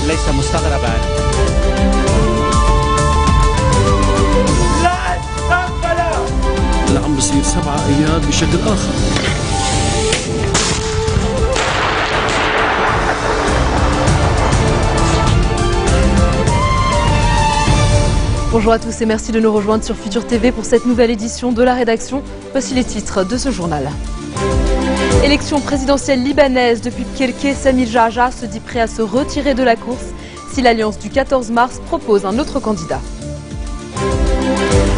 ليس مستغربا. اللي عم بصير 7 اياد بشكل اخر. Bonjour à tous et merci de nous rejoindre sur Futur TV pour cette nouvelle édition de la rédaction. Voici les titres de ce journal. Élection présidentielle libanaise. Depuis Kirke, Samir Jarjar se dit prêt à se retirer de la course si l'alliance du 14 mars propose un autre candidat.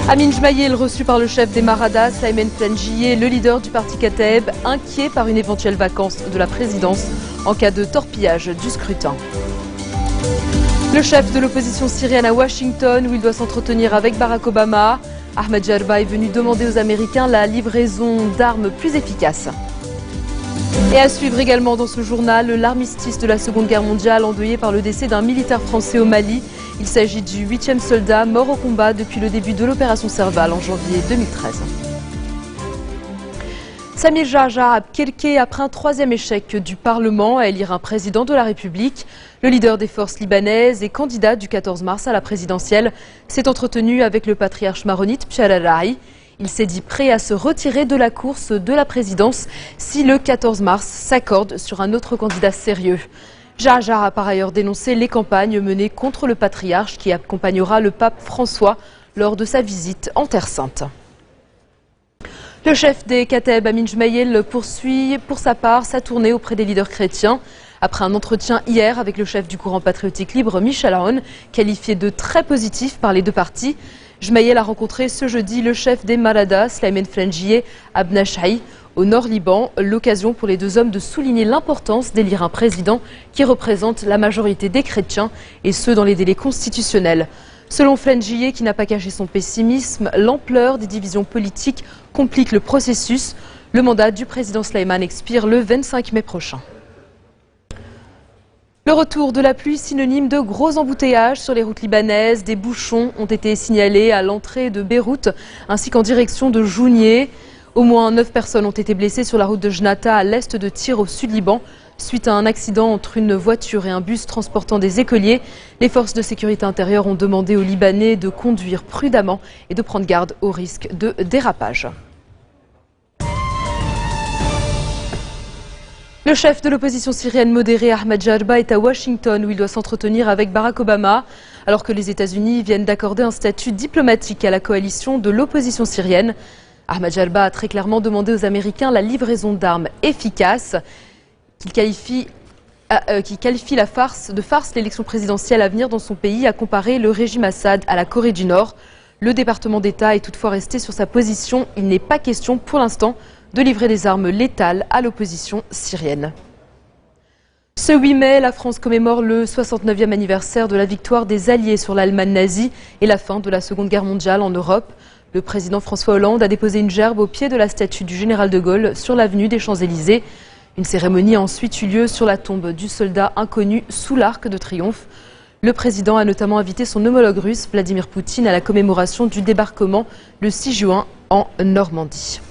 Amin Jmaïel, reçu par le chef des Maradas, Aymen Flangier, le leader du parti Kateb, inquiet par une éventuelle vacance de la présidence en cas de torpillage du scrutin. Le chef de l'opposition syrienne à Washington, où il doit s'entretenir avec Barack Obama, Ahmed Jarba est venu demander aux Américains la livraison d'armes plus efficaces. Et à suivre également dans ce journal, l'armistice de la Seconde Guerre mondiale endeuillé par le décès d'un militaire français au Mali. Il s'agit du 8e soldat mort au combat depuis le début de l'opération Serval en janvier 2013. Samir Jarjar à Kirke, après un 3e échec du Parlement à élire un président de la République, le leader des forces libanaises et candidat du 14 mars à la présidentielle s'est entretenu avec le patriarche maronite Pierre Al-Rahi. Il s'est dit prêt à se retirer de la course de la présidence si le 14 mars s'accorde sur un autre candidat sérieux. Jarjar a par ailleurs dénoncé les campagnes menées contre le patriarche qui accompagnera le pape François lors de sa visite en Terre Sainte. Le chef des Kateb, Amin Jmaïel, poursuit pour sa part sa tournée auprès des leaders chrétiens. Après un entretien hier avec le chef du courant patriotique libre, Michel Aoun, qualifié de très positif par les deux partis, Jmaïel a rencontré ce jeudi le chef des Maradas, Aymen Flangier, à Bnashai, au nord Liban, l'occasion pour les deux hommes de souligner l'importance d'élire un président qui représente la majorité des chrétiens, et ce dans les délais constitutionnels. Selon Flangier, qui n'a pas caché son pessimisme, l'ampleur des divisions politiques complique le processus. Le mandat du président Slimane expire le 25 mai prochain. Le retour de la pluie, synonyme de gros embouteillages sur les routes libanaises. Des bouchons ont été signalés à l'entrée de Beyrouth ainsi qu'en direction de Jounieh. Au moins 9 personnes ont été blessées sur la route de Jnata à l'est de Tyr au sud Liban. Suite à un accident entre une voiture et un bus transportant des écoliers, les forces de sécurité intérieure ont demandé aux Libanais de conduire prudemment et de prendre garde au risque de dérapage. Le chef de l'opposition syrienne modérée, Ahmed Jarba, est à Washington où il doit s'entretenir avec Barack Obama, alors que les États-Unis viennent d'accorder un statut diplomatique à la coalition de l'opposition syrienne. Ahmed Jarba a très clairement demandé aux Américains la livraison d'armes efficaces, qui qualifie la farce l'élection présidentielle à venir dans son pays, a comparé le régime Assad à la Corée du Nord. Le département d'État est toutefois resté sur sa position. Il n'est pas question pour l'instant de livrer des armes létales à l'opposition syrienne. Ce 8 mai, la France commémore le 69e anniversaire de la victoire des Alliés sur l'Allemagne nazie et la fin de la Seconde Guerre mondiale en Europe. Le président François Hollande a déposé une gerbe au pied de la statue du général de Gaulle sur l'avenue des Champs-Élysées. Une cérémonie a ensuite eu lieu sur la tombe du soldat inconnu sous l'Arc de Triomphe. Le président a notamment invité son homologue russe, Vladimir Poutine, à la commémoration du débarquement le 6 juin en Normandie.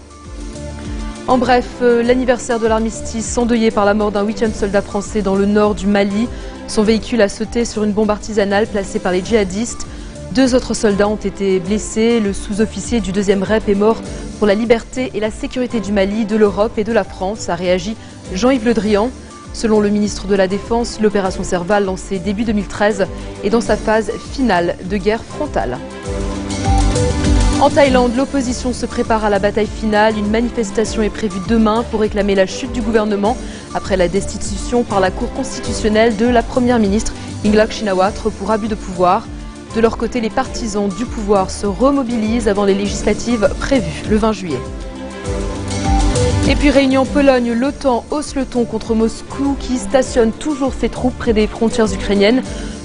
En bref, l'anniversaire de l'armistice endeuillé par la mort d'un 8e soldat français dans le nord du Mali. Son véhicule a sauté sur une bombe artisanale placée par les djihadistes. 2 autres soldats ont été blessés. Le sous-officier du 2e REP est mort pour la liberté et la sécurité du Mali, de l'Europe et de la France, a réagi Jean-Yves Le Drian. Selon le ministre de la Défense, l'opération Serval, lancée début 2013, est dans sa phase finale de guerre frontale. En Thaïlande, l'opposition se prépare à la bataille finale. Une manifestation est prévue demain pour réclamer la chute du gouvernement après la destitution par la Cour constitutionnelle de la première ministre Yingluck Shinawatra pour abus de pouvoir. De leur côté, les partisans du pouvoir se remobilisent avant les législatives prévues le 20 juillet. Et puis réunion Pologne, l'OTAN hausse le ton contre Moscou qui stationne toujours ses troupes près des frontières ukrainiennes.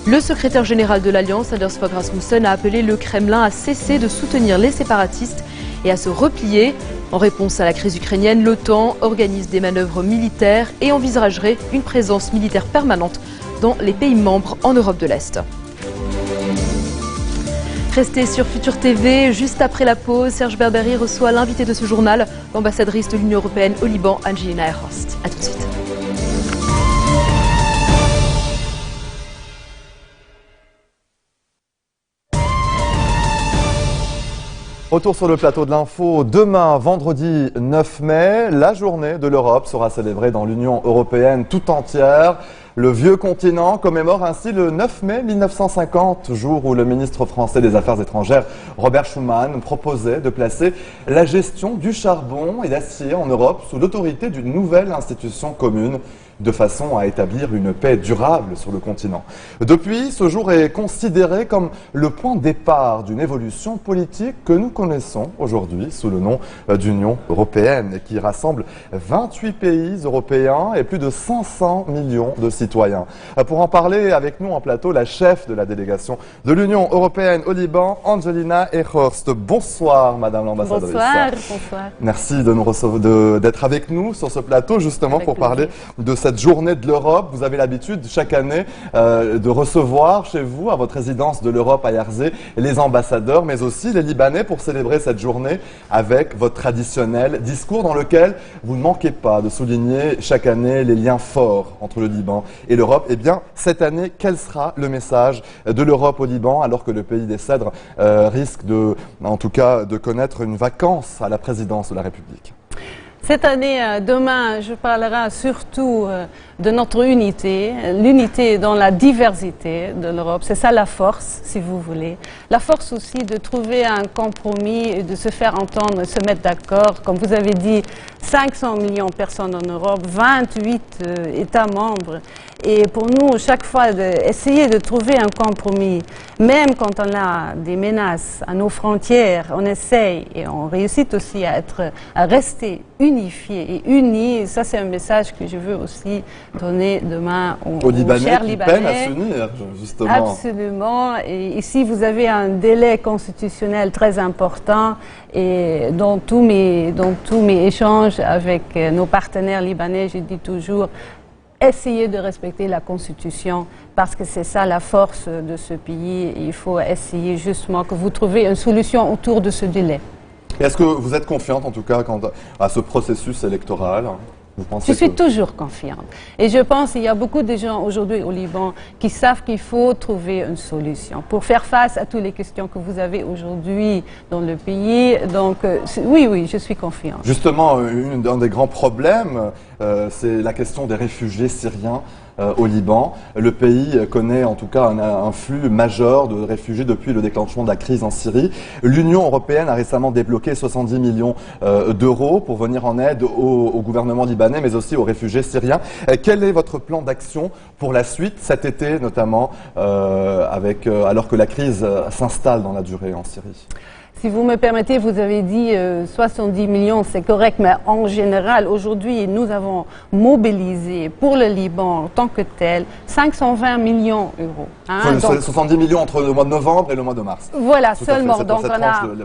Le secrétaire général de l'Alliance, Anders Fogh Rasmussen, a appelé le Kremlin à cesser de soutenir les séparatistes et à se replier. En réponse à la crise ukrainienne, l'OTAN organise des manœuvres militaires et envisagerait une présence militaire permanente dans les pays membres en Europe de l'Est. Restez sur Futur TV. Juste après la pause, Serge Berberi reçoit l'invité de ce journal, l'ambassadrice de l'Union européenne au Liban, Angelina Ehrhorst. A tout de suite. Retour sur le plateau de l'info. Demain, vendredi 9 mai, la journée de l'Europe sera célébrée dans l'Union européenne tout entière. Le vieux continent commémore ainsi le 9 mai 1950, jour où le ministre français des Affaires étrangères, Robert Schuman, proposait de placer la gestion du charbon et d'acier en Europe sous l'autorité d'une nouvelle institution commune, de façon à établir une paix durable sur le continent. Depuis, ce jour est considéré comme le point de départ d'une évolution politique que nous connaissons aujourd'hui sous le nom d'Union européenne et qui rassemble 28 pays européens et plus de 500 millions de citoyens. Pour en parler avec nous en plateau, la chef de la délégation de l'Union européenne au Liban, Angelina Ehorst. Bonsoir, Madame l'ambassadrice. Bonsoir, bonsoir. Merci de nous recevoir, d'être avec nous sur ce plateau justement avec pour parler de cette journée de l'Europe. Vous avez l'habitude chaque année de recevoir chez vous, à votre résidence de l'Europe à Yarzé, les ambassadeurs, mais aussi les Libanais pour célébrer cette journée avec votre traditionnel discours dans lequel vous ne manquez pas de souligner chaque année les liens forts entre le Liban et l'Europe. Eh bien, cette année, quel sera le message de l'Europe au Liban alors que le pays des Cèdres risque en tout cas, de connaître une vacance à la présidence de la République? Cette année, demain, je parlerai surtout de notre unité, l'unité dans la diversité de l'Europe. C'est ça la force, si vous voulez. La force aussi de trouver un compromis et de se faire entendre, se mettre d'accord. Comme vous avez dit, 500 millions de personnes en Europe, 28 États membres. Et pour nous, chaque fois, essayer de trouver un compromis, même quand on a des menaces à nos frontières, on essaye et on réussit aussi à rester unifiés et unis. Et ça, c'est un message que je veux aussi donner demain aux Libanais chers qui Libanais. Peinent à s'unir, justement. Absolument. Et ici, vous avez un délai constitutionnel très important et dans tous mes échanges avec nos partenaires libanais, je dis toujours, essayez de respecter la Constitution parce que c'est ça la force de ce pays. Il faut essayer justement que vous trouviez une solution autour de ce délai. Est-ce que vous êtes confiante en tout cas quant à ce processus électoral? Je suis toujours confiante. Et je pense qu'il y a beaucoup de gens aujourd'hui au Liban qui savent qu'il faut trouver une solution pour faire face à toutes les questions que vous avez aujourd'hui dans le pays. Donc oui, je suis confiante. Justement, un des grands problèmes, c'est la question des réfugiés syriens au Liban. Le pays connaît en tout cas un flux majeur de réfugiés depuis le déclenchement de la crise en Syrie. L'Union européenne a récemment débloqué 70 millions d'euros pour venir en aide au gouvernement libanais, mais aussi aux réfugiés syriens. Quel est votre plan d'action pour la suite, cet été notamment, alors que la crise s'installe dans la durée en Syrie? Si vous me permettez, vous avez dit 70 millions, c'est correct, mais en général, aujourd'hui, nous avons mobilisé pour le Liban en tant que tel 520 millions d'euros. Hein, donc, 70 millions entre le mois de novembre et le mois de mars. Voilà, seulement. Donc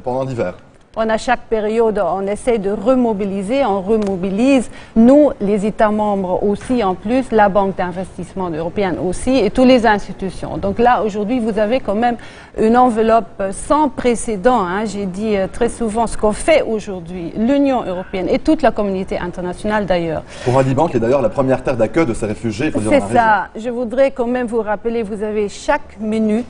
pendant l'hiver. On a chaque période, on essaie de remobiliser, on remobilise. Nous, les États membres aussi, en plus, la Banque d'investissement européenne aussi, et toutes les institutions. Donc là, aujourd'hui, vous avez quand même une enveloppe sans précédent. Hein. J'ai dit très souvent ce qu'on fait aujourd'hui, l'Union européenne et toute la communauté internationale d'ailleurs. Pour un Liban qui est d'ailleurs la première terre d'accueil de ces réfugiés, il faut dire dans la région. C'est ça. Je voudrais quand même vous rappeler, vous avez chaque minute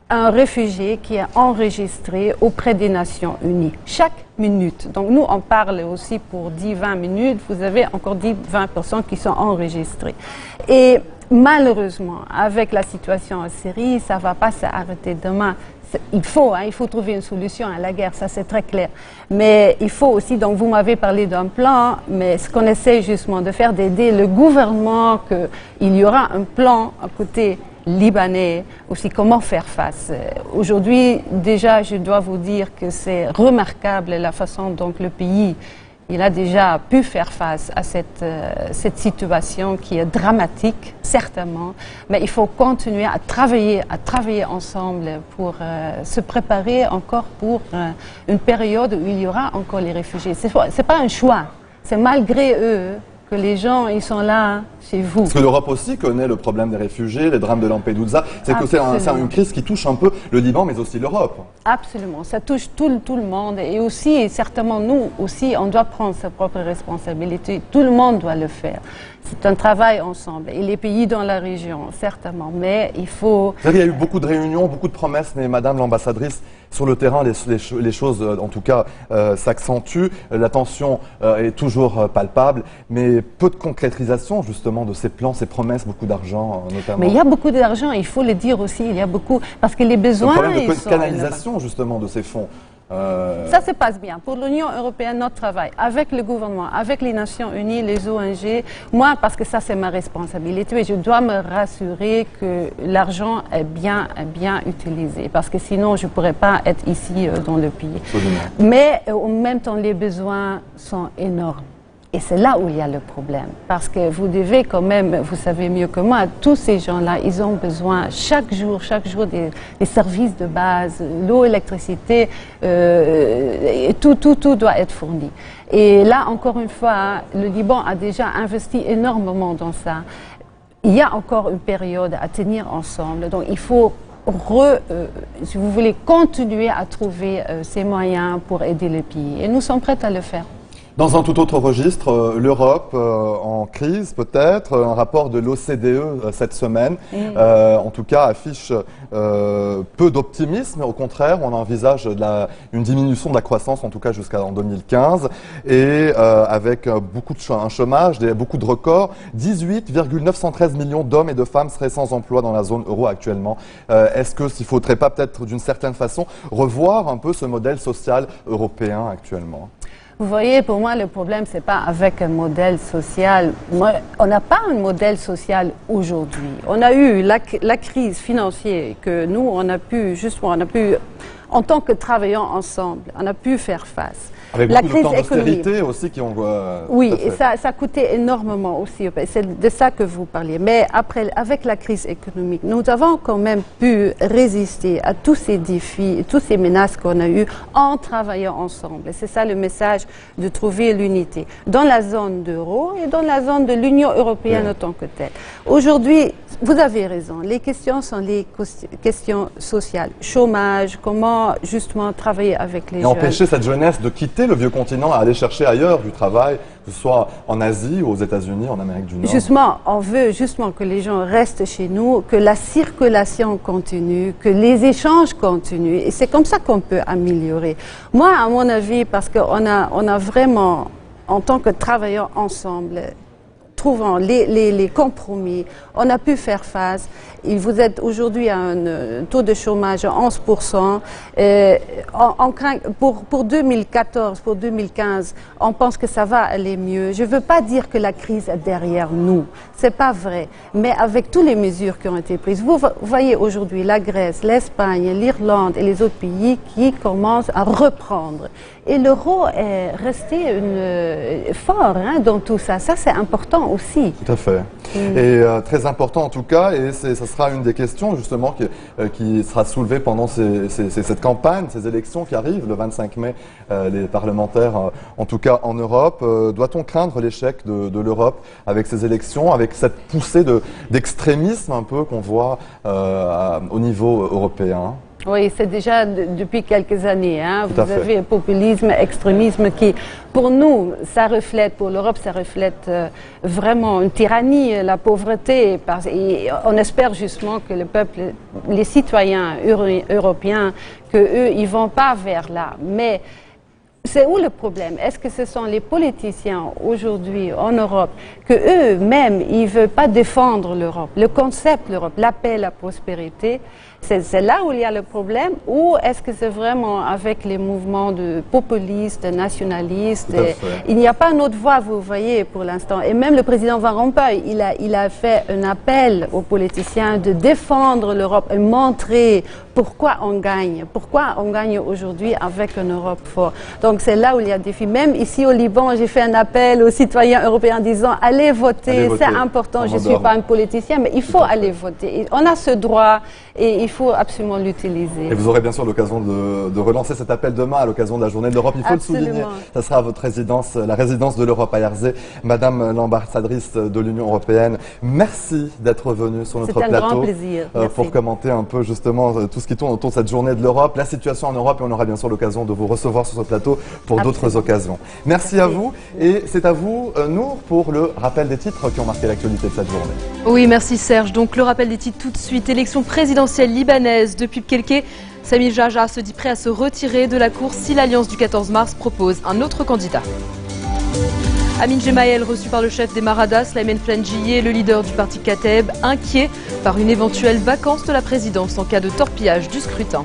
un réfugié qui est enregistré auprès des Nations Unies, chaque minute. Donc nous, on parle aussi pour 10-20 minutes, vous avez encore 10-20 personnes qui sont enregistrées. Et malheureusement, avec la situation en Syrie, ça ne va pas s'arrêter demain. Il faut trouver une solution à la guerre, ça c'est très clair. Mais il faut aussi, donc vous m'avez parlé d'un plan, mais ce qu'on essaie justement de faire, d'aider le gouvernement, qu'il y aura un plan à côté libanais, aussi comment faire face. Aujourd'hui, déjà, je dois vous dire que c'est remarquable la façon dont le pays il a déjà pu faire face à cette situation qui est dramatique, certainement, mais il faut continuer à travailler ensemble pour se préparer encore pour une période où il y aura encore les réfugiés. C'est pas un choix, c'est malgré eux que les gens ils sont là chez vous. Parce que l'Europe aussi connaît le problème des réfugiés, les drames de Lampedusa. C'est que c'est une crise qui touche un peu le Liban, mais aussi l'Europe. Absolument, ça touche tout le monde. Et aussi, certainement, nous aussi, on doit prendre sa propre responsabilité. Tout le monde doit le faire. C'est un travail ensemble. Et les pays dans la région, certainement. Mais il faut... Il y a eu beaucoup de réunions, beaucoup de promesses, mais Madame l'ambassadrice, sur le terrain, les choses, en tout cas, s'accentuent. La tension est toujours palpable, mais peu de concrétisation, justement, de ces plans, ces promesses, beaucoup d'argent, notamment. Mais il y a beaucoup d'argent, il faut le dire aussi, il y a beaucoup... Parce que les besoins... Le problème de canalisation, justement, de ces fonds. Ça se passe bien. Pour l'Union européenne, notre travail avec le gouvernement, avec les Nations Unies, les ONG, moi, parce que ça c'est ma responsabilité, je dois me rassurer que l'argent est bien utilisé, parce que sinon je ne pourrais pas être ici dans le pays. Absolument. Mais en même temps, les besoins sont énormes. Et c'est là où il y a le problème. Parce que vous devez quand même, vous savez mieux que moi, tous ces gens-là, ils ont besoin chaque jour des services de base, l'eau, l'électricité, tout doit être fourni. Et là, encore une fois, le Liban a déjà investi énormément dans ça. Il y a encore une période à tenir ensemble. Donc il faut si vous voulez, continuer à trouver ces moyens pour aider le pays. Et nous sommes prêts à le faire. Dans un tout autre registre, l'Europe en crise peut-être, un rapport de l'OCDE cette semaine, en tout cas affiche peu d'optimisme, au contraire on envisage une diminution de la croissance en tout cas jusqu'en 2015 et avec un chômage, beaucoup de records, 18,913 millions d'hommes et de femmes seraient sans emploi dans la zone euro actuellement. Est-ce qu'il ne faudrait pas peut-être d'une certaine façon revoir un peu ce modèle social européen actuellement ? Vous voyez, pour moi, le problème, c'est pas avec un modèle social. On n'a pas un modèle social aujourd'hui. On a eu la crise financière que nous, on a pu, en tant que travailleurs ensemble, on a pu faire face. Avec la beaucoup crise de temps d'austérité économique aussi qui ont... oui, et ça coûtait énormément aussi. C'est de ça que vous parliez. Mais après, avec la crise économique, nous avons quand même pu résister à tous ces défis, toutes ces menaces qu'on a eues en travaillant ensemble. Et c'est ça le message de trouver l'unité dans la zone d'euro et dans la zone de l'Union européenne en tant que telle. Aujourd'hui, vous avez raison. Les questions sont les questions sociales. Chômage, comment justement travailler avec les jeunes. Et empêcher cette jeunesse de quitter le vieux continent à aller chercher ailleurs du travail, que ce soit en Asie ou aux États-Unis, en Amérique du Nord. Justement, on veut justement que les gens restent chez nous, que la circulation continue, que les échanges continuent. Et c'est comme ça qu'on peut améliorer. Moi, à mon avis, parce qu'on a vraiment, en tant que travailleurs ensemble, trouvant les compromis, on a pu faire face. Et vous êtes aujourd'hui à un taux de chômage à 11%. On craint, pour 2014, pour 2015, on pense que ça va aller mieux. Je ne veux pas dire que la crise est derrière nous. C'est pas vrai. Mais avec toutes les mesures qui ont été prises, vous voyez aujourd'hui la Grèce, l'Espagne, l'Irlande et les autres pays qui commencent à reprendre. Et l'euro est resté fort dans tout ça. Ça, c'est important aussi. Tout à fait. Et très important en tout cas, et ça sera une des questions justement qui sera soulevée pendant cette campagne, ces élections qui arrivent le 25 mai, les parlementaires en tout cas en Europe. Doit-on craindre l'échec de l'Europe avec ces élections, avec cette poussée d'extrémisme un peu qu'on voit au niveau européen ? Oui, c'est déjà depuis quelques années. Vous à fait. avez populisme, extrémisme qui, pour nous, ça reflète, pour l'Europe, ça reflète vraiment une tyrannie, la pauvreté. Et on espère justement que le peuple, les citoyens européens, qu'eux, ils vont pas vers là. Mais c'est où le problème? Est-ce que ce sont les politiciens aujourd'hui en Europe que eux-mêmes, ils veulent pas défendre l'Europe, le concept de l'Europe, la paix, la prospérité? C'est là où il y a le problème, ou est-ce que c'est vraiment avec les mouvements de populistes, de nationalistes? Il n'y a pas une autre voie, vous voyez, pour l'instant. Et même le président Van Rompuy, il a fait un appel aux politiciens de défendre l'Europe et montrer pourquoi on gagne. Pourquoi on gagne aujourd'hui avec une Europe forte. Donc c'est là où il y a des défis. Même ici au Liban, j'ai fait un appel aux citoyens européens en disant allez voter, c'est important. Je ne suis pas un politicien, mais il faut aller voter. Et on a ce droit et il faut absolument l'utiliser. Et vous aurez bien sûr l'occasion de relancer cet appel demain à l'occasion de la journée de l'Europe. Il faut le souligner. Ça sera à votre résidence, la résidence de l'Europe à Jersey. Madame l'ambassadrice de l'Union européenne, merci d'être venue sur notre plateau. C'est un grand plaisir. Pour commenter un peu justement tout ce qui tourne autour de cette journée de l'Europe, la situation en Europe, et on aura bien sûr l'occasion de vous recevoir sur ce plateau pour d'autres occasions. Merci à vous et c'est à vous, Nour, pour le rappel des titres qui ont marqué l'actualité de cette journée. Oui, merci Serge. Donc le rappel des titres tout de suite. Élection présidentielle libanaise. Depuis Pkelke, Sami Jarjah se dit prêt à se retirer de la course si l'Alliance du 14 mars propose un autre candidat. Amin Gemayel, reçu par le chef des Maradas, Laymen Flangier, le leader du parti Kateb, inquiet par une éventuelle vacance de la présidence en cas de torpillage du scrutin.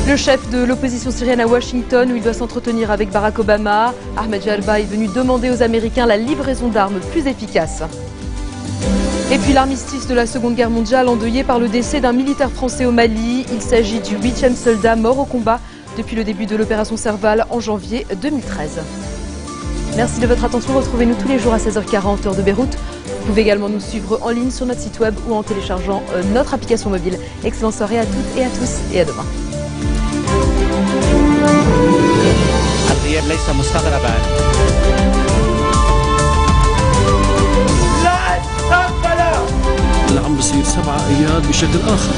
Le chef de l'opposition syrienne à Washington, où il doit s'entretenir avec Barack Obama, Ahmed Jarba est venu demander aux Américains la livraison d'armes plus efficaces. Et puis l'armistice de la Seconde Guerre mondiale endeuillé par le décès d'un militaire français au Mali. Il s'agit du 8e soldat mort au combat depuis le début de l'opération Serval en janvier 2013. Merci de votre attention. Retrouvez-nous tous les jours à 16h40 heure de Beyrouth. Vous pouvez également nous suivre en ligne sur notre site web ou en téléchargeant notre application mobile. Excellente soirée à toutes et à tous et à demain. الغياب ليس مستغربا. اللي عم بصير 7 اياد بشكل اخر.